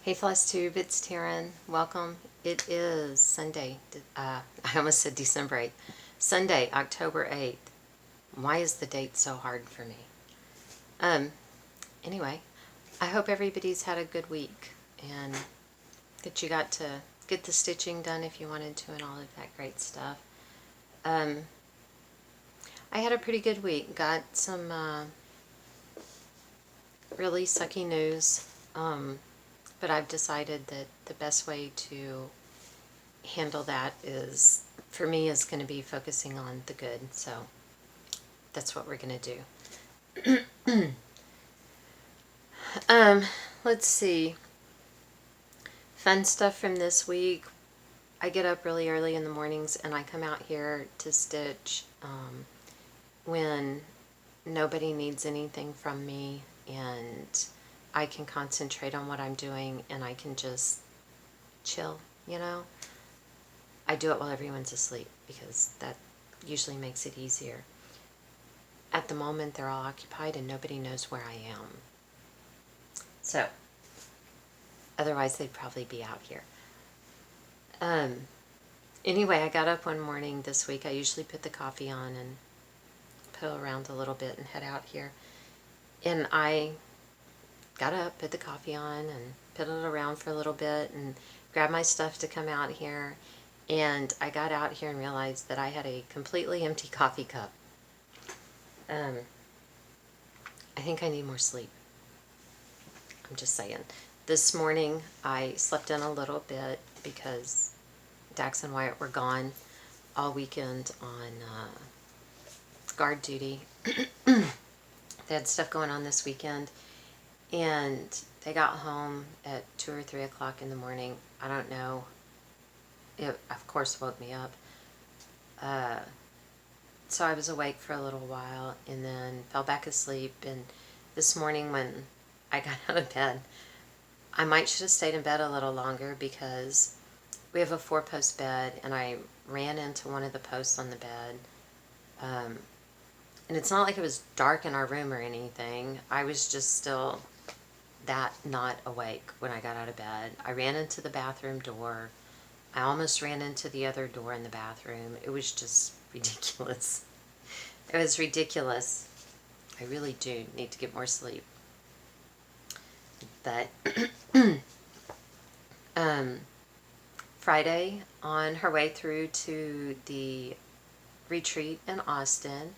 Hey Floss Tube, it's Taryn. Welcome. It is Sunday. I almost said December 8th. Sunday, October 8th. Why is the date so hard for me? Um, anyway, I hope everybody's had a good week and that you got to get the stitching done if you wanted to and all of that great stuff. I had a pretty good week. Got some really sucky news. But I've decided that the best way to handle that is, for me, is going to be focusing on the good. So that's what we're going to do. um, let's see. Fun stuff from this week. I get up really early in the mornings and I come out here to stitch when nobody needs anything from me and I can concentrate on what I'm doing and I can just chill, you know. I do it while everyone's asleep because that usually makes it easier. At the moment, they're all occupied and nobody knows where I am. So, otherwise they'd probably be out here. Anyway, I got up one morning this week. I usually put the coffee on and piddle around a little bit and head out here. And I got up, put the coffee on, and piddled around for a little bit and grabbed my stuff to come out here. And I got out here and realized that I had a completely empty coffee cup. I think I need more sleep. I'm just saying. This morning I slept in a little bit because Dax and Wyatt were gone all weekend on guard duty. They had stuff going on this weekend and they got home at 2 or 3 o'clock in the morning. I don't know. It, of course, woke me up. So I was awake for a little while and then fell back asleep. And this morning when I got out of bed, I might should have stayed in bed a little longer because we have a 4-post bed and I ran into one of the posts on the bed. And it's not like it was dark in our room or anything. I was just still that not awake when I got out of bed. I ran into the bathroom door. I almost ran into the other door in the bathroom. It was just ridiculous. It was ridiculous. I really do need to get more sleep. But Friday, on her way through to the retreat in Austin,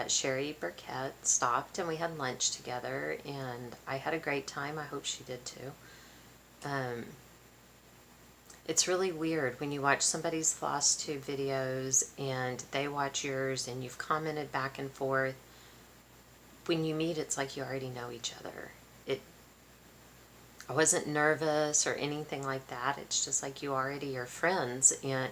Sherry Burkett stopped and we had lunch together and I had a great time. I hope she did too. It's really weird when you watch somebody's Floss Tube videos and they watch yours and you've commented back and forth. When you meet, it's like you already know each other. I wasn't nervous or anything like that. It's just like you already are friends and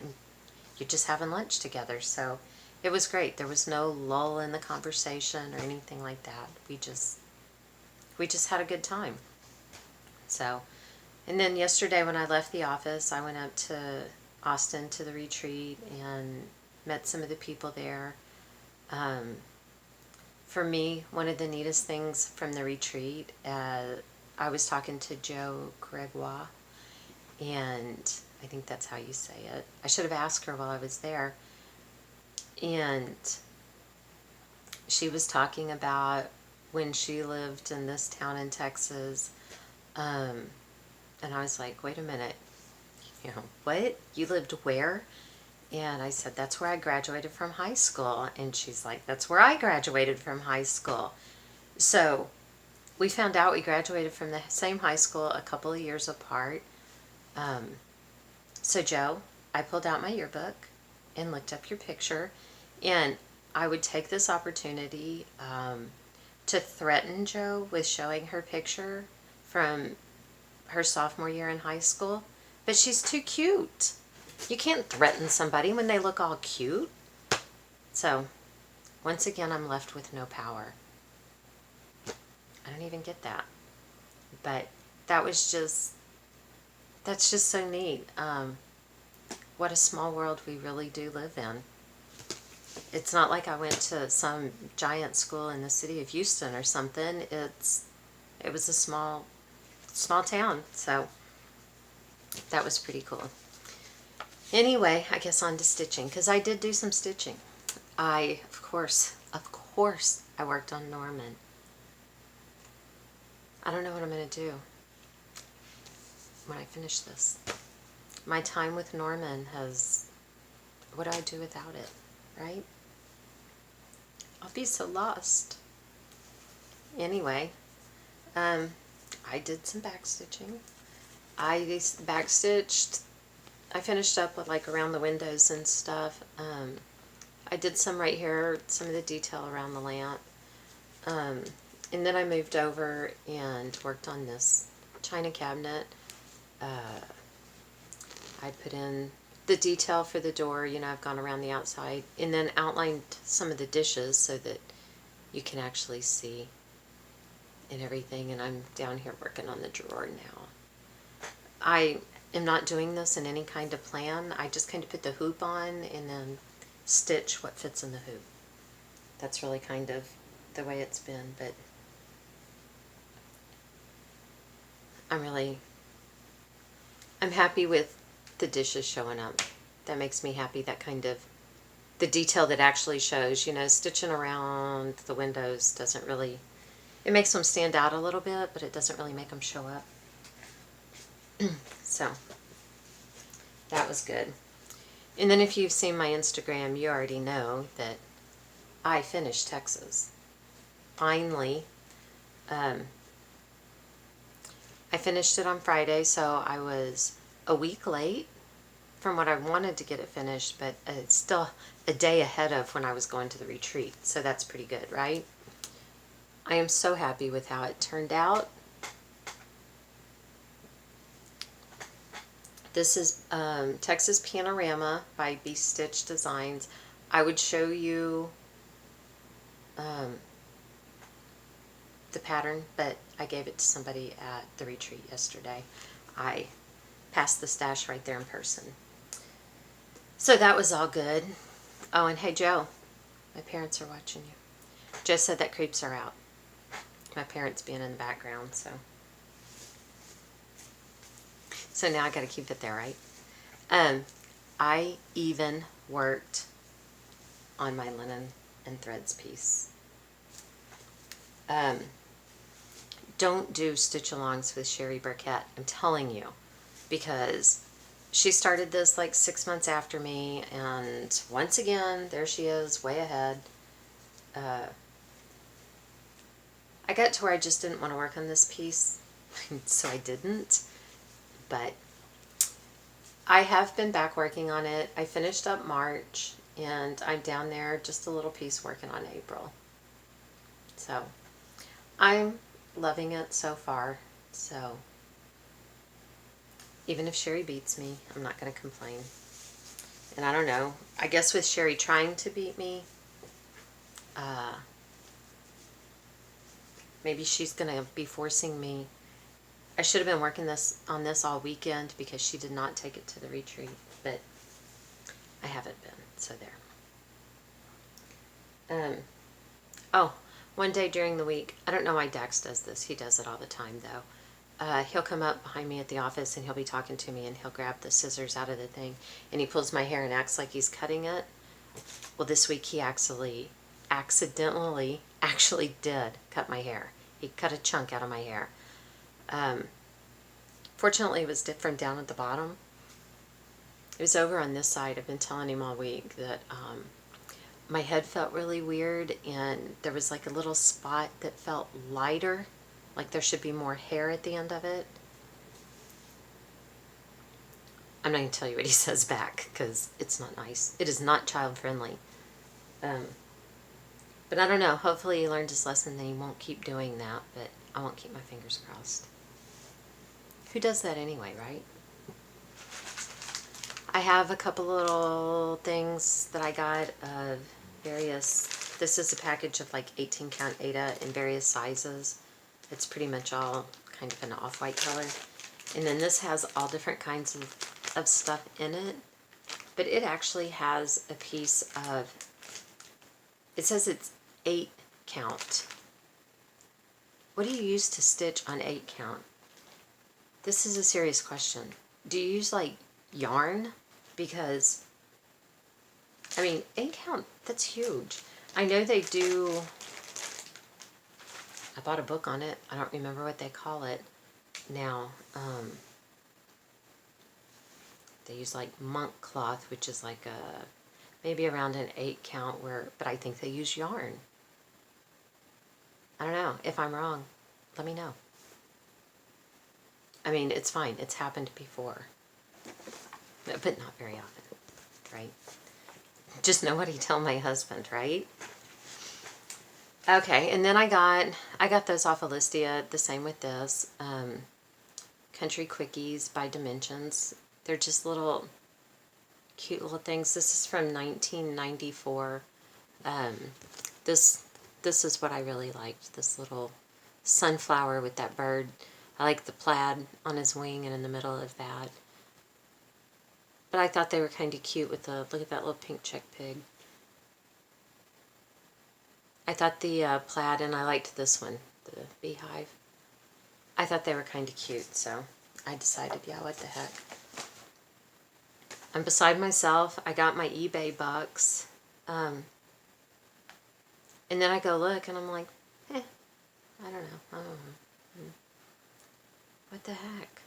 you're just having lunch together. So it was great. There was no lull in the conversation or anything like that. We just had a good time. So, and then yesterday when I left the office, I went up to Austin to the retreat and met some of the people there. For me, one of the neatest things from the retreat, I was talking to Joe Gregoire, and I think that's how you say it. I should have asked her while I was there. And she was talking about when she lived in this town in Texas. And I was like, wait a minute, you know, what? You lived where? And I said, that's where I graduated from high school. And she's like, that's where I graduated from high school. So we found out we graduated from the same high school a couple of years apart. So Joe, I pulled out my yearbook and looked up your picture, and I would take this opportunity to threaten Joe with showing her picture from her sophomore year in high school, but she's too cute. You can't threaten somebody when they look all cute. So once again, I'm left with no power. I don't even get that. But that's just so neat. What a small world we really do live in. It's not like I went to some giant school in the city of Houston or something. It was a small small town, so that was pretty cool. Anyway, I guess on to stitching, because I did do some stitching. Of course, I worked on Norman. I don't know what I'm going to do when I finish this. My time with Norman what do I do without it, right? I'll be so lost. Anyway, I did some back stitching. I backstitched. I finished up with like around the windows and stuff. I did some right here, some of the detail around the lamp. And then I moved over and worked on this china cabinet. I put in the detail for the door, I've gone around the outside, and then outlined some of the dishes so that you can actually see and everything. And I'm down here working on the drawer now. I am not doing this in any kind of plan. I just kind of put the hoop on and then stitch what fits in the hoop. That's really kind of the way it's been, but I'm happy with the dishes showing up. That makes me happy, that kind of, the detail that actually shows, stitching around the windows doesn't really, it makes them stand out a little bit, but it doesn't really make them show up. So, that was good. And then if you've seen my Instagram, you already know that I finished Texas. Finally. I finished it on Friday, so I was a week late from what I wanted to get it finished, but it's still a day ahead of when I was going to the retreat, so that's pretty good, right? I am so happy with how it turned out. This is Texas Panorama by Be Stitch Designs. I would show you the pattern, but I gave it to somebody at the retreat yesterday. I passed the stash right there in person. So that was all good. Oh, and hey, Joe, my parents are watching you. Joe said that creeps her out. My parents being in the background, so now I got to keep it there, right? I even worked on my linen and threads piece. Don't do stitch-alongs with Sherry Burkett, I'm telling you, because she started this like 6 months after me, and once again, there she is, way ahead. I got to where I just didn't want to work on this piece, so I didn't, but I have been back working on it. I finished up March, and I'm down there just a little piece working on April. So I'm loving it so far, so even if Sherry beats me, I'm not going to complain. And I don't know, I guess with Sherry trying to beat me, maybe she's going to be forcing me. I should have been working on this all weekend because she did not take it to the retreat, but I haven't been, so there. Oh, one day during the week, I don't know why Dax does this. He does it all the time, though. He'll come up behind me at the office, and he'll be talking to me, and he'll grab the scissors out of the thing, and he pulls my hair and acts like he's cutting it. Well, this week he accidentally did cut my hair. He cut a chunk out of my hair. Fortunately, it was different down at the bottom. It was over on this side. I've been telling him all week that my head felt really weird, and there was like a little spot that felt lighter, like there should be more hair at the end of it. I'm not going to tell you what he says back because it's not nice. It is not child friendly. But I don't know. Hopefully he learned his lesson that he won't keep doing that, but I won't keep my fingers crossed. Who does that anyway, right? I have a couple little things that I got of various, this is a package of like 18 count Aida in various sizes. It's pretty much all kind of an off-white color. And then this has all different kinds of stuff in it. But it actually has a piece of, it says it's 8 count. What do you use to stitch on 8 count? This is a serious question. Do you use like yarn? Because, I mean, 8 count, that's huge. I know they do, I bought a book on it. I don't remember what they call it now. They use like monk cloth, which is like a, maybe around an 8 count but I think they use yarn. I don't know. If I'm wrong, let me know. I mean, it's fine. It's happened before. But not very often, right? Just nobody tell my husband, right? Okay, and then I got those off of Listia, the same with this. Country Quickies by Dimensions. They're just little, cute little things. This is from 1994. This is what I really liked, this little sunflower with that bird. I like the plaid on his wing and in the middle of that. But I thought they were kind of cute with the, look at that little pink check pig. I thought the plaid, and I liked this one, the beehive. I thought they were kind of cute, so I decided, yeah, what the heck. I'm beside myself. I got my eBay bucks. And then I go look, and I'm like, I don't know. What the heck?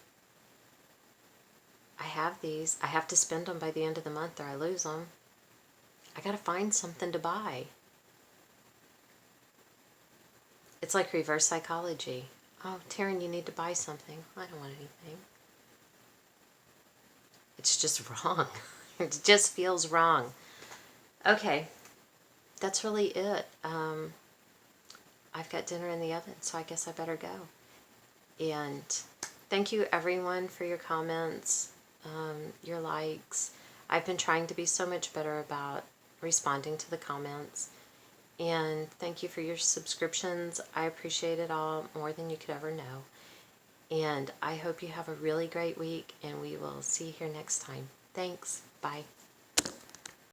I have these. I have to spend them by the end of the month or I lose them. I gotta find something to buy. It's like reverse psychology. Oh, Taryn, you need to buy something. I don't want anything. It's just wrong. It just feels wrong. Okay, that's really it. I've got dinner in the oven, so I guess I better go. And thank you everyone for your comments, your likes. I've been trying to be so much better about responding to the comments. And thank you for your subscriptions. I appreciate it all more than you could ever know. And I hope you have a really great week, and we will see you here next time. Thanks. Bye.